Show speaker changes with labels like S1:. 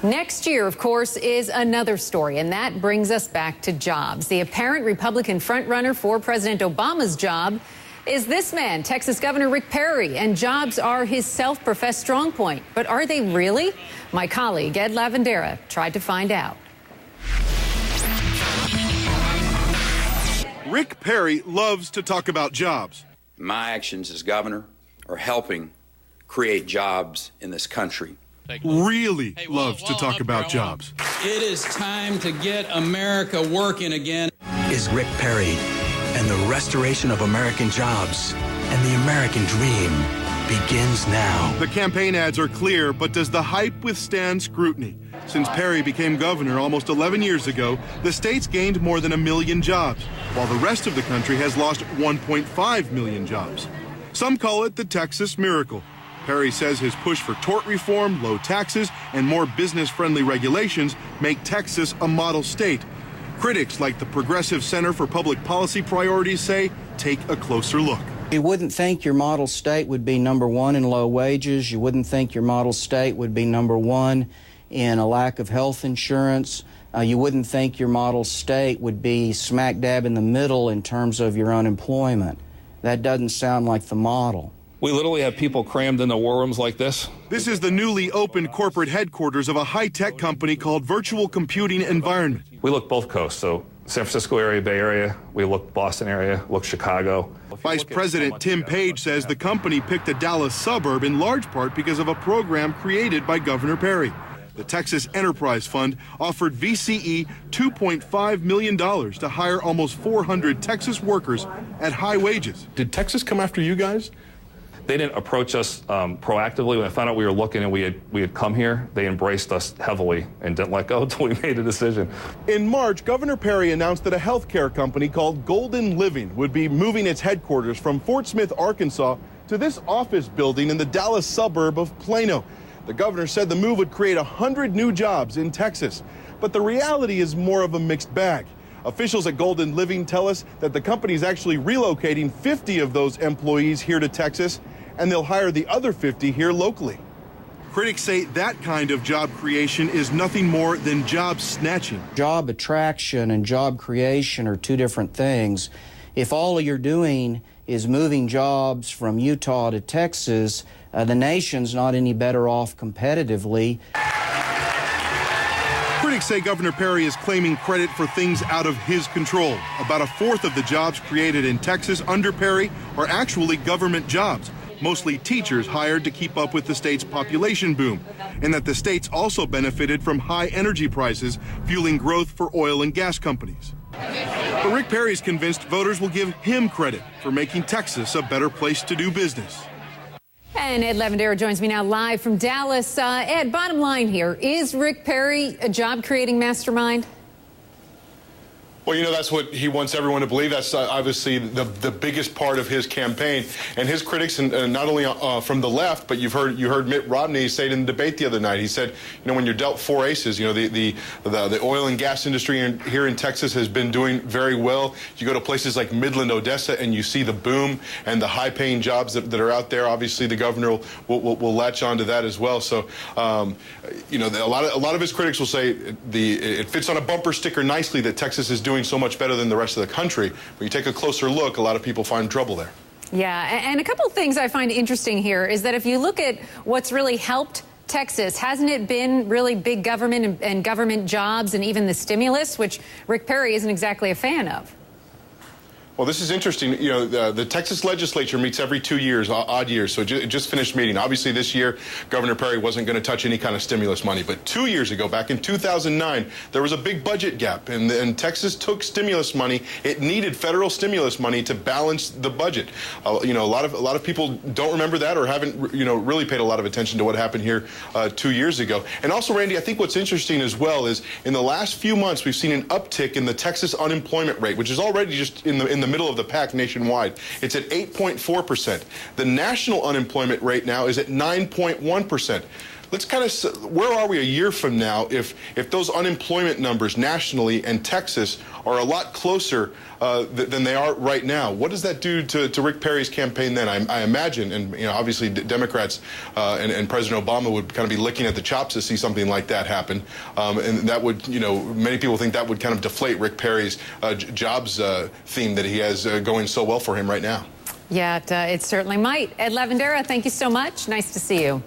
S1: Next year, of course, is another story, and that brings us back to jobs. The apparent Republican frontrunner for President Obama's job is this man, Texas Governor Rick Perry, and jobs are his self-professed strong point. But are they really? My colleague, Ed Lavandera, tried to find out.
S2: Rick Perry loves to talk about jobs.
S3: My actions as governor are helping create jobs in this country.
S2: Really loves to talk about jobs.
S4: It is time to get America working again.
S5: Is Rick Perry and the restoration of American jobs and the American dream begins now.
S2: The campaign ads are clear, but does the hype withstand scrutiny? Since Perry became governor almost 11 years ago, the state's gained more than 1 million jobs, while the rest of the country has lost 1.5 million jobs. Some call it the Texas miracle. Perry says his push for tort reform, low taxes, and more business-friendly regulations make Texas a model state. Critics like the Progressive Center for Public Policy Priorities say, take a closer look.
S6: You wouldn't think your model state would be #1 in low wages. You wouldn't think your model state would be #1 in a lack of health insurance. You wouldn't think your model state would be smack dab in the middle in terms of your unemployment. That doesn't sound like the model.
S7: We literally have people crammed into war rooms like this.
S2: This is the newly opened corporate headquarters of a high-tech company called Virtual Computing Environment.
S7: We look both coasts, so San Francisco area, Bay Area, we look Boston area, look Chicago.
S2: Vice President Tim Page says the company picked a Dallas suburb in large part because of a program created by Governor Perry. The Texas Enterprise Fund offered VCE $2.5 million to hire almost 400 Texas workers at high wages.
S8: Did Texas come after you guys?
S7: They didn't approach us proactively. When I found out we were looking and we had come here, they embraced us heavily and didn't let go until we made a decision.
S2: In March, Governor Perry announced that a healthcare company called Golden Living would be moving its headquarters from Fort Smith, Arkansas, to this office building in the Dallas suburb of Plano. The governor said the move would create 100 new jobs in Texas. But the reality is more of a mixed bag. Officials at Golden Living tell us that the company is actually relocating 50 of those employees here to Texas, and they'll hire the other 50 here locally. Critics say that kind of job creation is nothing more than job snatching.
S6: Job attraction and job creation are two different things. If all you're doing is moving jobs from Utah to Texas, the nation's not any better off competitively.
S2: Critics say Governor Perry is claiming credit for things out of his control. About 1/4 of the jobs created in Texas under Perry are actually government jobs, mostly teachers hired to keep up with the state's population boom, and that the state's also benefited from high energy prices, fueling growth for oil and gas companies. But Rick Perry is convinced voters will give him credit for making Texas a better place to do business.
S1: And Ed Lavandera joins me now live from Dallas. Ed, bottom line here, is Rick Perry a job-creating mastermind?
S8: Well, you know, that's what he wants everyone to believe. That's obviously the biggest part of his campaign. And his critics, and not only from the left, but you heard Mitt Romney say it in the debate the other night. He said, you know, when you're dealt 4 aces, you know, the oil and gas industry here in Texas has been doing very well. You go to places like Midland, Odessa, and you see the boom and the high-paying jobs that are out there. Obviously, the governor will latch on to that as well. So, you know, a lot of his critics will say it fits on a bumper sticker nicely that Texas is doing so much better than the rest of the country. But you take a closer look, a lot of people find trouble there.
S1: Yeah, and a couple of things I find interesting here is that if you look at what's really helped Texas, hasn't it been really big government and government jobs and even the stimulus, which Rick Perry isn't exactly a fan of?
S8: Well, this is interesting. You know, the Texas legislature meets every 2 years, odd years, so it just finished meeting. Obviously, this year, Governor Perry wasn't going to touch any kind of stimulus money. But 2 years ago, back in 2009, there was a big budget gap, and Texas took stimulus money. It needed federal stimulus money to balance the budget. You know, a lot of people don't remember that or haven't, you know, really paid a lot of attention to what happened here 2 years ago. And also, Randy, I think what's interesting as well is in the last few months, we've seen an uptick in the Texas unemployment rate, which is already just in the middle of the pack nationwide. It's at 8.4%. The national unemployment rate now is at 9.1%. let's kind of, where are we a year from now if those unemployment numbers nationally and Texas are a lot closer than they are right now? What does that do to Rick Perry's campaign then? I imagine, and obviously Democrats and President Obama would kind of be licking at the chops to see something like that happen, and that would, many people think that would kind of deflate Rick Perry's jobs theme that he has going so well for him right now.
S1: Yeah, it certainly might. Ed Lavandera, thank you so much. Nice to see you.